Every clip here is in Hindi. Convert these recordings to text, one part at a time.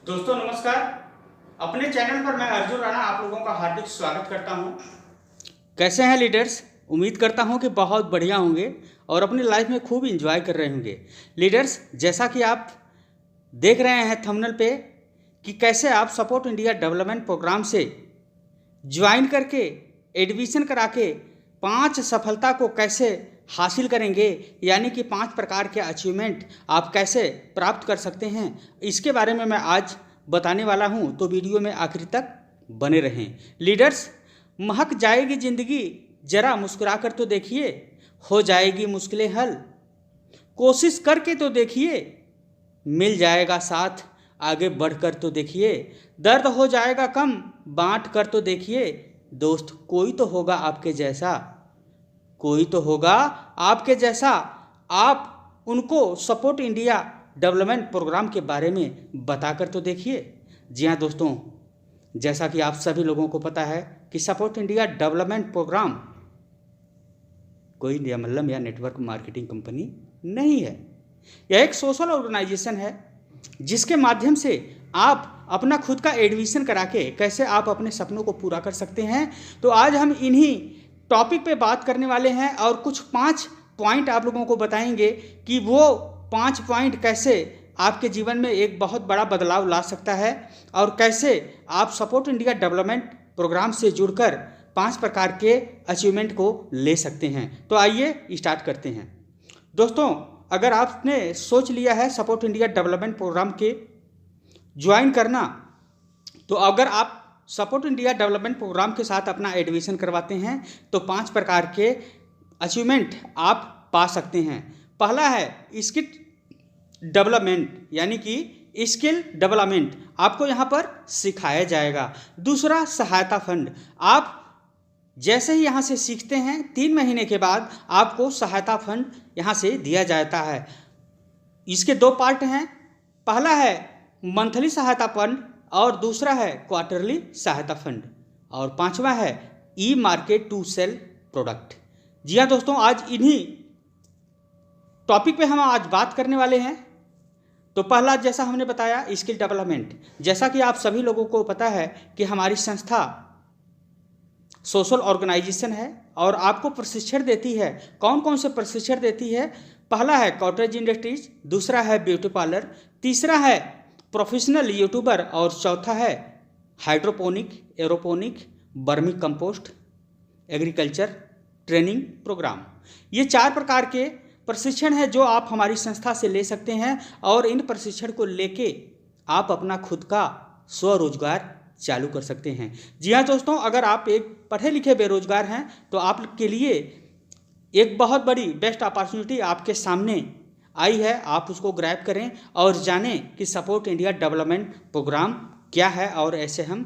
दोस्तों नमस्कार। अपने चैनल पर मैं अर्जुन राणा आप लोगों का हार्दिक स्वागत करता हूं। कैसे हैं लीडर्स? उम्मीद करता हूं कि बहुत बढ़िया होंगे और अपनी लाइफ में खूब इंजॉय कर रहे होंगे। लीडर्स, जैसा कि आप देख रहे हैं थंबनेल पे कि कैसे आप सपोर्ट इंडिया डेवलपमेंट प्रोग्राम से ज्वाइन करके एडमिशन करा के 5 सफलता को कैसे हासिल करेंगे, यानी कि 5 प्रकार के अचीवमेंट आप कैसे प्राप्त कर सकते हैं, इसके बारे में मैं आज बताने वाला हूं। तो वीडियो में आखिर तक बने रहें। लीडर्स, महक जाएगी ज़िंदगी, ज़रा मुस्कुरा कर तो देखिए, हो जाएगी मुश्किलें हल, कोशिश करके तो देखिए, मिल जाएगा साथ, आगे बढ़कर तो देखिए, दर्द हो जाएगा कम, बांट कर तो देखिए, दोस्त कोई तो होगा आपके जैसा, कोई तो होगा आपके जैसा। आप उनको सपोर्ट इंडिया डेवलपमेंट प्रोग्राम के बारे में बताकर तो देखिए। जी हाँ दोस्तों, जैसा कि आप सभी लोगों को पता है कि सपोर्ट इंडिया डेवलपमेंट प्रोग्राम कोई नियमल्लम या नेटवर्क मार्केटिंग कंपनी नहीं है। यह एक सोशल ऑर्गेनाइजेशन है जिसके माध्यम से आप अपना खुद का एडमिशन करा के कैसे आप अपने सपनों को पूरा कर सकते हैं। तो आज हम इन्हीं टॉपिक पे बात करने वाले हैं और कुछ 5 पॉइंट आप लोगों को बताएंगे कि वो 5 पॉइंट कैसे आपके जीवन में एक बहुत बड़ा बदलाव ला सकता है और कैसे आप सपोर्ट इंडिया डेवलपमेंट प्रोग्राम से जुड़कर 5 प्रकार के अचीवमेंट को ले सकते हैं। तो आइए स्टार्ट करते हैं। दोस्तों, अगर आपने सोच लिया है सपोर्ट इंडिया डेवलपमेंट प्रोग्राम के ज्वाइन करना, तो अगर आप सपोर्ट इंडिया डेवलपमेंट प्रोग्राम के साथ अपना एडमिशन करवाते हैं तो 5 प्रकार के अचीवमेंट आप पा सकते हैं। पहला है स्किल डेवलपमेंट, यानी कि स्किल डेवलपमेंट आपको यहाँ पर सिखाया जाएगा। दूसरा सहायता फंड, आप जैसे ही यहाँ से सीखते हैं 3 महीने के बाद आपको सहायता फंड यहाँ से दिया जाता है। इसके 2 पार्ट हैं, पहला है मंथली सहायता फंड और दूसरा है क्वार्टरली सहायता फंड, और 5वां है ई मार्केट टू सेल प्रोडक्ट। जी हाँ दोस्तों, आज इन्हीं टॉपिक पे हम आज बात करने वाले हैं। तो पहला, जैसा हमने बताया, स्किल डेवलपमेंट। जैसा कि आप सभी लोगों को पता है कि हमारी संस्था सोशल ऑर्गेनाइजेशन है और आपको प्रशिक्षण देती है। कौन कौन से प्रशिक्षण देती है? पहला है कॉटेज इंडस्ट्रीज, दूसरा है ब्यूटी पार्लर, तीसरा है प्रोफेशनल यूट्यूबर और चौथा है hydroponic, aeroponic, vermicompost, agriculture training programme. ये 4 प्रकार के प्रशिक्षण है जो आप हमारी संस्था से ले सकते हैं और इन प्रशिक्षण को लेके आप अपना खुद का स्वरोजगार चालू कर सकते हैं। जी हाँ दोस्तों, अगर आप एक पढ़े लिखे बेरोजगार हैं तो आपके लिए एक बहुत बड़ी बेस्ट अपॉर्चुनिटी आपके सामने आई है। आप उसको ग्रैब करें और जानें कि सपोर्ट इंडिया डेवलपमेंट प्रोग्राम क्या है और ऐसे हम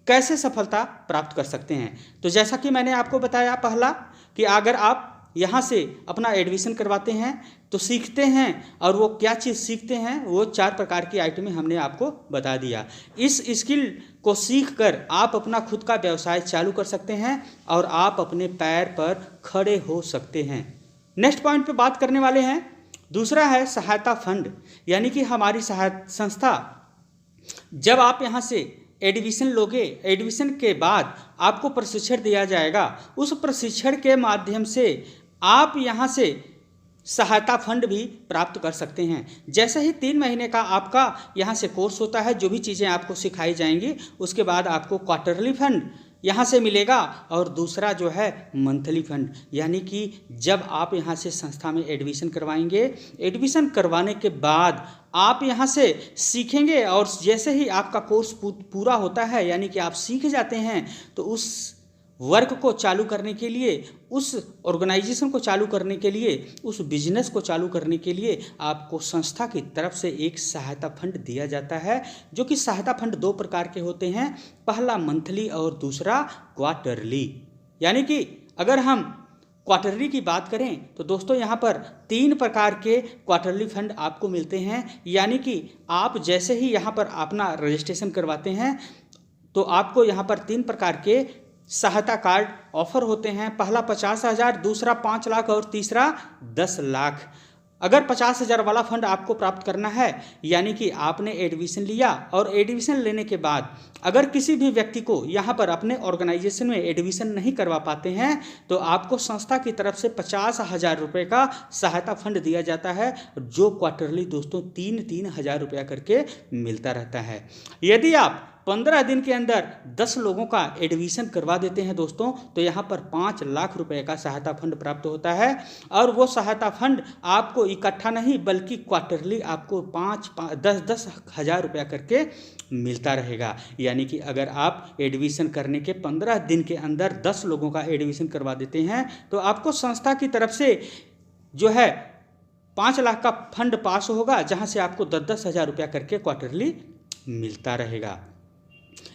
कैसे सफलता प्राप्त कर सकते हैं। तो जैसा कि मैंने आपको बताया पहला, कि अगर आप यहाँ से अपना एडमिशन करवाते हैं तो सीखते हैं, और वो क्या चीज़ सीखते हैं वो 4 प्रकार की आइटमें हमने आपको बता दिया। इस स्किल को सीख कर आप अपना खुद का व्यवसाय चालू कर सकते हैं और आप अपने पैर पर खड़े हो सकते हैं। नेक्स्ट पॉइंट पे बात करने वाले हैं। दूसरा है सहायता फंड, यानी कि हमारी संस्था, जब आप यहाँ से एडमिशन लोगे, एडमिशन के बाद आपको प्रशिक्षण दिया जाएगा। उस प्रशिक्षण के माध्यम से आप यहाँ से सहायता फंड भी प्राप्त कर सकते हैं। जैसे ही 3 महीने का आपका यहाँ से कोर्स होता है, जो भी चीज़ें आपको सिखाई जाएंगी, उसके बाद आपको क्वार्टरली फंड यहाँ से मिलेगा और दूसरा जो है मंथली फंड, यानी कि जब आप यहाँ से संस्था में एडमिशन करवाएंगे, एडमिशन करवाने के बाद आप यहाँ से सीखेंगे और जैसे ही आपका कोर्स पूरा होता है, यानी कि आप सीख जाते हैं, तो उस वर्क को चालू करने के लिए, उस ऑर्गेनाइजेशन को चालू करने के लिए, उस बिजनेस को चालू करने के लिए आपको संस्था की तरफ से एक सहायता फंड दिया जाता है, जो कि सहायता फंड 2 प्रकार के होते हैं, पहला मंथली और दूसरा क्वार्टरली। यानी कि अगर हम क्वार्टरली की बात करें तो दोस्तों यहाँ पर 3 प्रकार के क्वार्टरली फंड आपको मिलते हैं। यानी कि आप जैसे ही यहाँ पर अपना रजिस्ट्रेशन करवाते हैं तो आपको यहाँ पर 3 प्रकार के सहायता कार्ड ऑफर होते हैं। पहला 50,000, दूसरा 5 लाख और तीसरा 10 लाख। अगर 50,000 वाला फंड आपको प्राप्त करना है, यानी कि आपने एडमिशन लिया और एडमिशन लेने के बाद अगर किसी भी व्यक्ति को यहाँ पर अपने ऑर्गेनाइजेशन में एडमिशन नहीं करवा पाते हैं तो आपको संस्था की तरफ से 50,000 रुपये का सहायता फंड दिया जाता है, जो क्वार्टरली दोस्तों 3-3 हज़ार रुपया करके मिलता रहता है। यदि आप 15 दिन के अंदर 10 लोगों का एडमिशन करवा देते हैं दोस्तों, तो यहाँ पर 5 लाख रुपए का सहायता फंड प्राप्त होता है। और वो सहायता फंड आपको इकट्ठा नहीं बल्कि क्वार्टरली आपको 5-10 हज़ार रुपया करके मिलता रहेगा। यानी कि अगर आप एडमिशन करने के 15 दिन के अंदर 10 लोगों का एडमिशन करवा देते हैं तो आपको संस्था की तरफ से जो है 5 लाख का फंड पास होगा, जहाँ से आपको 10-10 हज़ार रुपया करके क्वार्टरली मिलता रहेगा।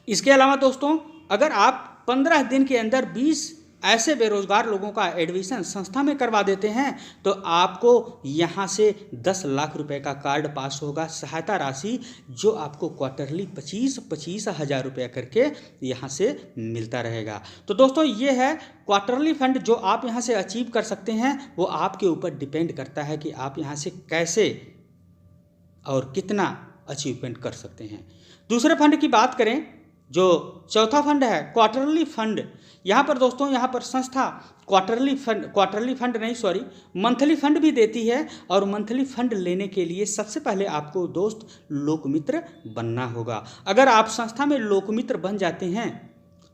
इसके अलावा दोस्तों, अगर आप 15 दिन के अंदर 20 ऐसे बेरोजगार लोगों का एडमिशन संस्था में करवा देते हैं तो आपको यहाँ से 10 लाख रुपए का कार्ड पास होगा, सहायता राशि जो आपको क्वार्टरली 25-25 हज़ार रुपया करके यहाँ से मिलता रहेगा। तो दोस्तों, ये है क्वार्टरली फंड जो आप यहाँ से अचीव कर सकते हैं। वो आपके ऊपर डिपेंड करता है कि आप यहाँ से कैसे और कितना अचीवमेंट कर सकते हैं। दूसरे फंड की बात करें, जो चौथा फंड है क्वार्टरली फंड। यहाँ पर दोस्तों, यहाँ पर संस्था मंथली फंड भी देती है। और मंथली फंड लेने के लिए सबसे पहले आपको दोस्त लोकमित्र बनना होगा। अगर आप संस्था में लोकमित्र बन जाते हैं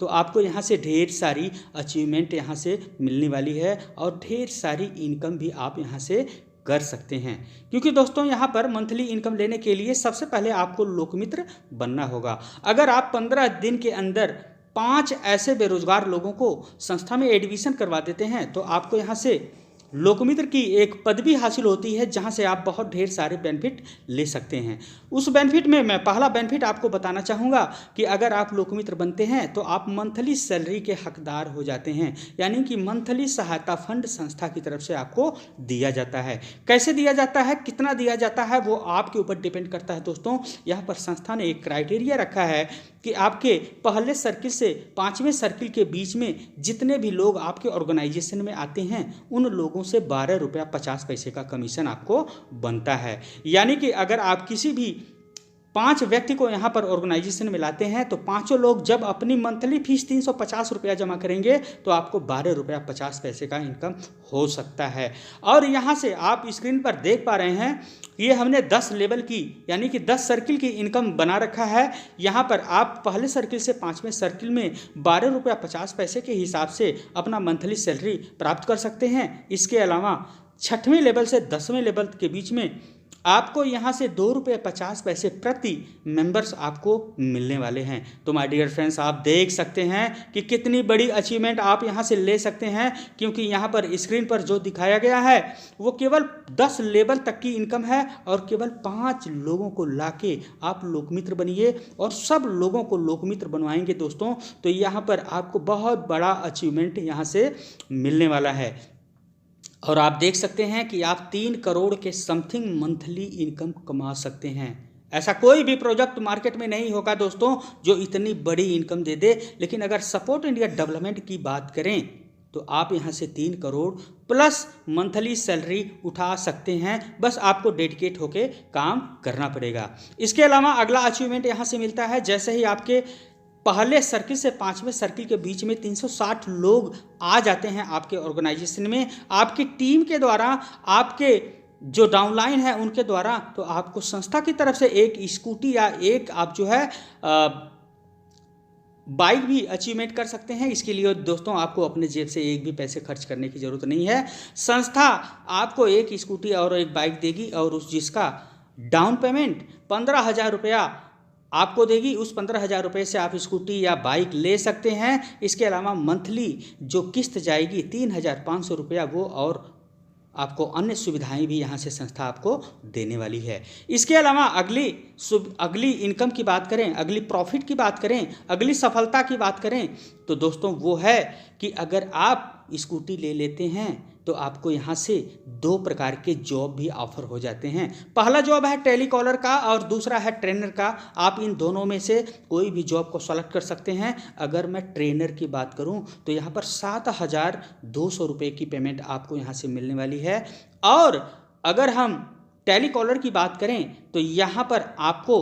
तो आपको यहाँ से ढेर सारी अचीवमेंट यहाँ से मिलने वाली है और ढेर सारी इनकम भी आप यहाँ से कर सकते हैं। क्योंकि दोस्तों, यहाँ पर मंथली इनकम लेने के लिए सबसे पहले आपको लोकमित्र बनना होगा। अगर आप 15 दिन के अंदर 5 ऐसे बेरोजगार लोगों को संस्था में एडमिशन करवा देते हैं तो आपको यहाँ से लोकमित्र की एक पदवी हासिल होती है, जहाँ से आप बहुत ढेर सारे बेनिफिट ले सकते हैं। उस बेनिफिट में मैं पहला बेनिफिट आपको बताना चाहूँगा कि अगर आप लोकमित्र बनते हैं तो आप मंथली सैलरी के हकदार हो जाते हैं। यानी कि मंथली सहायता फंड संस्था की तरफ से आपको दिया जाता है। कैसे दिया जाता है, कितना दिया जाता है, वो आपके ऊपर डिपेंड करता है। दोस्तों, यहाँ पर संस्था ने एक क्राइटेरिया रखा है कि आपके पहले सर्किल से 5वें सर्किल के बीच में जितने भी लोग आपके ऑर्गेनाइजेशन में आते हैं उन लोगों से 12 रुपया 50 पैसे का कमीशन आपको बनता है। यानी कि अगर आप किसी भी 5 व्यक्ति को यहाँ पर ऑर्गेनाइजेशन में लाते हैं तो पाँचों लोग जब अपनी मंथली फीस 350 रुपया जमा करेंगे तो आपको 12 रुपया 50 पैसे का इनकम हो सकता है। और यहाँ से आप स्क्रीन पर देख पा रहे हैं, ये हमने 10 लेवल की यानी कि 10 सर्किल की इनकम बना रखा है। यहाँ पर आप पहले सर्किल से 5वें सर्किल में 12 रुपया 50 पैसे के हिसाब से अपना मंथली सैलरी प्राप्त कर सकते हैं। इसके अलावा 6वें लेवल से 10वें लेवल के बीच में आपको यहाँ से 2 रुपये 50 पैसे प्रति मेंबर्स आपको मिलने वाले हैं। तो माय डियर फ्रेंड्स, आप देख सकते हैं कि कितनी बड़ी अचीवमेंट आप यहाँ से ले सकते हैं। क्योंकि यहाँ पर स्क्रीन पर जो दिखाया गया है वो केवल 10 लेवल तक की इनकम है और केवल 5 लोगों को लाके आप लोकमित्र बनिए और सब लोगों को लोकमित्र बनवाएंगे दोस्तों, तो यहाँ पर आपको बहुत बड़ा अचीवमेंट यहाँ से मिलने वाला है। और आप देख सकते हैं कि आप 3 करोड़ के समथिंग मंथली इनकम कमा सकते हैं। ऐसा कोई भी प्रोजेक्ट मार्केट में नहीं होगा दोस्तों जो इतनी बड़ी इनकम दे दे। लेकिन अगर सपोर्ट इंडिया डेवलपमेंट की बात करें तो आप यहाँ से 3 करोड़ प्लस मंथली सैलरी उठा सकते हैं। बस आपको डेडिकेट होके काम करना पड़ेगा। इसके अलावा अगला अचीवमेंट यहाँ से मिलता है, जैसे ही आपके पहले सर्किल से 5वें सर्किल के बीच में 360 लोग आ जाते हैं आपके ऑर्गेनाइजेशन में, आपकी टीम के द्वारा, आपके जो डाउनलाइन है उनके द्वारा, तो आपको संस्था की तरफ से एक स्कूटी या एक आप जो है बाइक भी अचीवमेंट कर सकते हैं। इसके लिए दोस्तों आपको अपने जेब से एक भी पैसे खर्च करने की ज़रूरत नहीं है। संस्था आपको एक स्कूटी और एक बाइक देगी और उस जिसका डाउन पेमेंट 15,000 रुपया आपको देगी। उस 15,000 रुपये से आप स्कूटी या बाइक ले सकते हैं। इसके अलावा मंथली जो किस्त जाएगी 3,500 रुपया, वो और आपको अन्य सुविधाएं भी यहाँ से संस्था आपको देने वाली है। इसके अलावा अगली इनकम की बात करें, अगली प्रॉफिट की बात करें, अगली सफलता की बात करें तो दोस्तों वो है कि अगर आप स्कूटी ले लेते हैं तो आपको यहाँ से 2 प्रकार के जॉब भी ऑफर हो जाते हैं। पहला जॉब है टेलीकॉलर का और दूसरा है ट्रेनर का। आप इन दोनों में से कोई भी जॉब को सेलेक्ट कर सकते हैं। अगर मैं ट्रेनर की बात करूं तो यहाँ पर 7,200 रुपये की पेमेंट आपको यहाँ से मिलने वाली है और अगर हम टेलीकॉलर की बात करें तो यहाँ पर आपको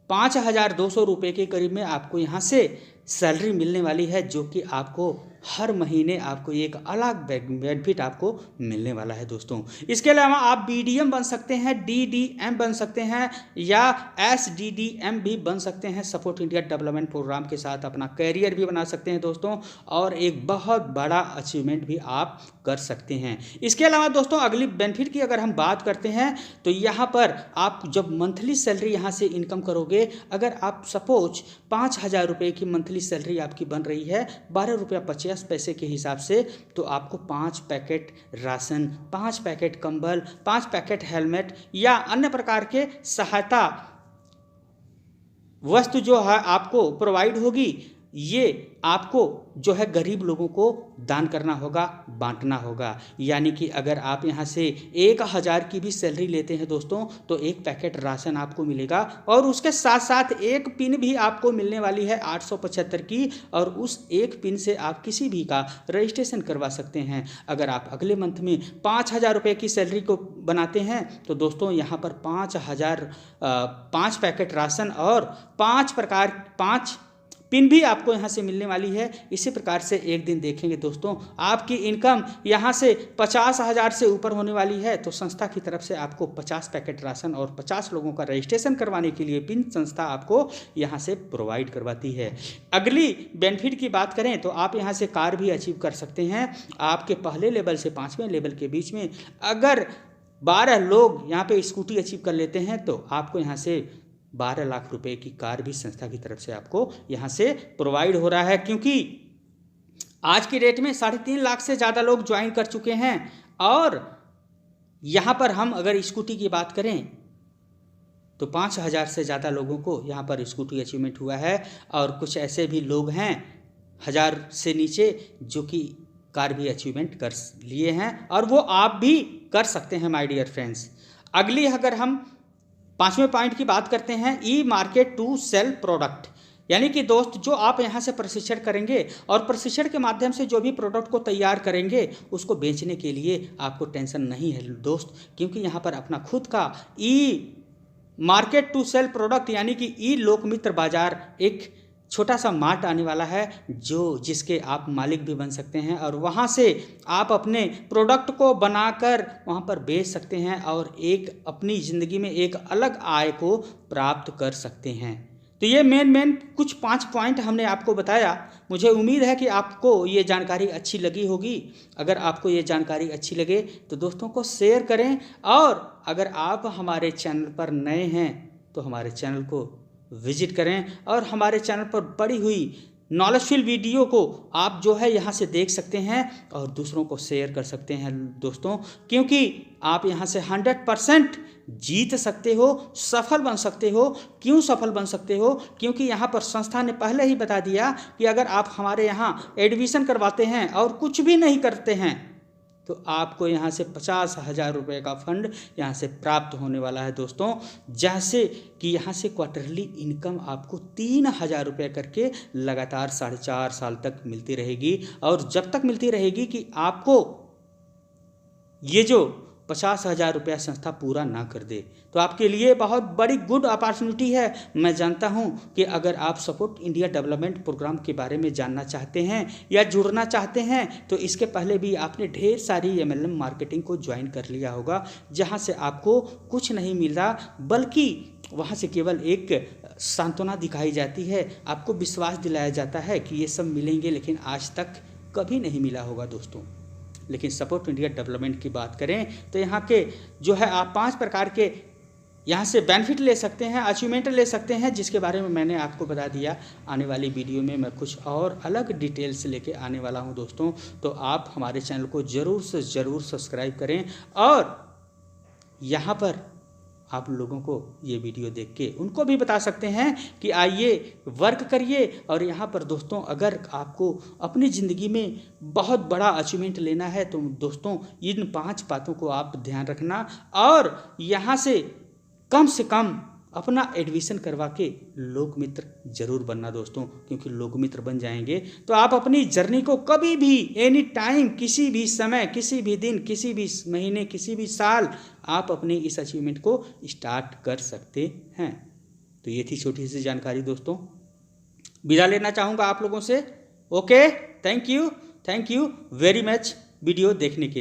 5,200 रुपये के करीब में आपको यहाँ से सैलरी मिलने वाली है, जो कि आपको हर महीने आपको एक अलग बेनिफिट आपको मिलने वाला है दोस्तों। इसके अलावा आप BDM बन सकते हैं, DDM बन सकते हैं या SDDM भी बन सकते हैं। सपोर्ट इंडिया डेवलपमेंट प्रोग्राम के साथ अपना करियर भी बना सकते हैं दोस्तों, और एक बहुत बड़ा अचीवमेंट भी आप कर सकते हैं। इसके अलावा दोस्तों अगली बेनिफिट की अगर हम बात करते हैं तो यहाँ पर आप जब मंथली सैलरी यहाँ से इनकम करोगे, अगर आप सपोज 5,000 रुपये की मंथली सैलरी आपकी बन रही है 12 रुपया 50 पैसे के हिसाब से, तो आपको 5 पैकेट राशन, 5 पैकेट कंबल, 5 पैकेट हेलमेट या अन्य प्रकार के सहायता वस्तु जो है आपको प्रोवाइड होगी, ये आपको जो है गरीब लोगों को दान करना होगा, बांटना होगा। यानी कि अगर आप यहाँ से 1,000 की भी सैलरी लेते हैं दोस्तों, तो 1 पैकेट राशन आपको मिलेगा, और उसके साथ साथ एक पिन भी आपको मिलने वाली है 875 की, और उस एक पिन से आप किसी भी का रजिस्ट्रेशन करवा सकते हैं। अगर आप अगले मंथ में 5,000 रुपये की सैलरी को बनाते हैं तो दोस्तों यहाँ पर 5 पैकेट राशन और 5 पिन भी आपको यहाँ से मिलने वाली है। इसी प्रकार से एक दिन देखेंगे दोस्तों आपकी इनकम यहाँ से 50,000 से ऊपर होने वाली है, तो संस्था की तरफ से आपको 50 पैकेट राशन और 50 लोगों का रजिस्ट्रेशन करवाने के लिए पिन संस्था आपको यहाँ से प्रोवाइड करवाती है। अगली बेनिफिट की बात करें तो आप यहाँ से कार भी अचीव कर सकते हैं। आपके पहले लेवल से 5वें लेवल के बीच में अगर 12 लोग यहाँ पे स्कूटी अचीव कर लेते हैं तो आपको यहाँ से 12 लाख रुपए की कार भी संस्था की तरफ से आपको यहाँ से प्रोवाइड हो रहा है, क्योंकि आज की डेट में 3.5 लाख से ज़्यादा लोग ज्वाइन कर चुके हैं। और यहाँ पर हम अगर स्कूटी की बात करें तो 5,000 से ज़्यादा लोगों को यहाँ पर स्कूटी अचीवमेंट हुआ है, और कुछ ऐसे भी लोग हैं 1,000 से नीचे जो कि कार भी अचीवमेंट कर लिए हैं, और वो आप भी कर सकते हैं माय डियर फ्रेंड्स। अगली अगर हम 5वें पॉइंट की बात करते हैं, ई मार्केट टू सेल प्रोडक्ट, यानी कि दोस्त जो आप यहाँ से प्रशिक्षण करेंगे और प्रशिक्षण के माध्यम से जो भी प्रोडक्ट को तैयार करेंगे उसको बेचने के लिए आपको टेंशन नहीं है दोस्त, क्योंकि यहाँ पर अपना खुद का ई मार्केट टू सेल प्रोडक्ट यानी कि ई लोकमित्र बाजार एक छोटा सा मार्ट आने वाला है, जो जिसके आप मालिक भी बन सकते हैं, और वहाँ से आप अपने प्रोडक्ट को बनाकर वहाँ पर बेच सकते हैं और एक अपनी ज़िंदगी में एक अलग आय को प्राप्त कर सकते हैं। तो ये मेन कुछ 5 पॉइंट हमने आपको बताया। मुझे उम्मीद है कि आपको ये जानकारी अच्छी लगी होगी। अगर आपको ये जानकारी अच्छी लगे तो दोस्तों को शेयर करें, और अगर आप हमारे चैनल पर नए हैं तो हमारे चैनल को विजिट करें, और हमारे चैनल पर पड़ी हुई नॉलेजफुल वीडियो को आप जो है यहाँ से देख सकते हैं और दूसरों को शेयर कर सकते हैं दोस्तों, क्योंकि आप यहाँ से 100% जीत सकते हो, सफल बन सकते हो। क्यों सफल बन सकते हो? क्योंकि यहाँ पर संस्था ने पहले ही बता दिया कि अगर आप हमारे यहाँ एडमिशन करवाते हैं और कुछ भी नहीं करते हैं तो आपको यहाँ से 50,000 रुपये का फंड यहाँ से प्राप्त होने वाला है दोस्तों, जैसे कि यहाँ से क्वार्टरली इनकम आपको 3,000 रुपये करके लगातार 4.5 साल तक मिलती रहेगी, और जब तक मिलती रहेगी कि आपको ये जो 50,000 रुपया संस्था पूरा ना कर दे। तो आपके लिए बहुत बड़ी गुड अपॉर्चुनिटी है। मैं जानता हूं कि अगर आप सपोर्ट इंडिया डेवलपमेंट प्रोग्राम के बारे में जानना चाहते हैं या जुड़ना चाहते हैं तो इसके पहले भी आपने ढेर सारी MLM मार्केटिंग को ज्वाइन कर लिया होगा, जहां से आपको कुछ नहीं मिल रहा, बल्कि वहाँ से केवल एक सांत्वना दिखाई जाती है, आपको विश्वास दिलाया जाता है कि ये सब मिलेंगे, लेकिन आज तक कभी नहीं मिला होगा दोस्तों। लेकिन सपोर्ट इंडिया डेवलपमेंट की बात करें तो यहाँ के जो है आप 5 प्रकार के यहाँ से बेनिफिट ले सकते हैं, अचीवमेंट ले सकते हैं, जिसके बारे में मैंने आपको बता दिया। आने वाली वीडियो में मैं कुछ और अलग डिटेल्स लेके आने वाला हूँ दोस्तों, तो आप हमारे चैनल को ज़रूर से ज़रूर सब्सक्राइब करें, और यहाँ पर आप लोगों को ये वीडियो देख के उनको भी बता सकते हैं कि आइए वर्क करिए। और यहाँ पर दोस्तों अगर आपको अपनी ज़िंदगी में बहुत बड़ा अचीवमेंट लेना है तो दोस्तों इन 5 बातों को आप ध्यान रखना, और यहाँ से कम अपना एडमिशन करवा के लोक मित्र जरूर बनना दोस्तों, क्योंकि लोक मित्र बन जाएंगे तो आप अपनी जर्नी को कभी भी, एनी टाइम, किसी भी समय, किसी भी दिन, किसी भी महीने, किसी भी साल आप अपनी इस अचीवमेंट को स्टार्ट कर सकते हैं। तो ये थी छोटी सी जानकारी दोस्तों, विदा लेना चाहूँगा आप लोगों से। Okay, thank you very much video देखने के लिए।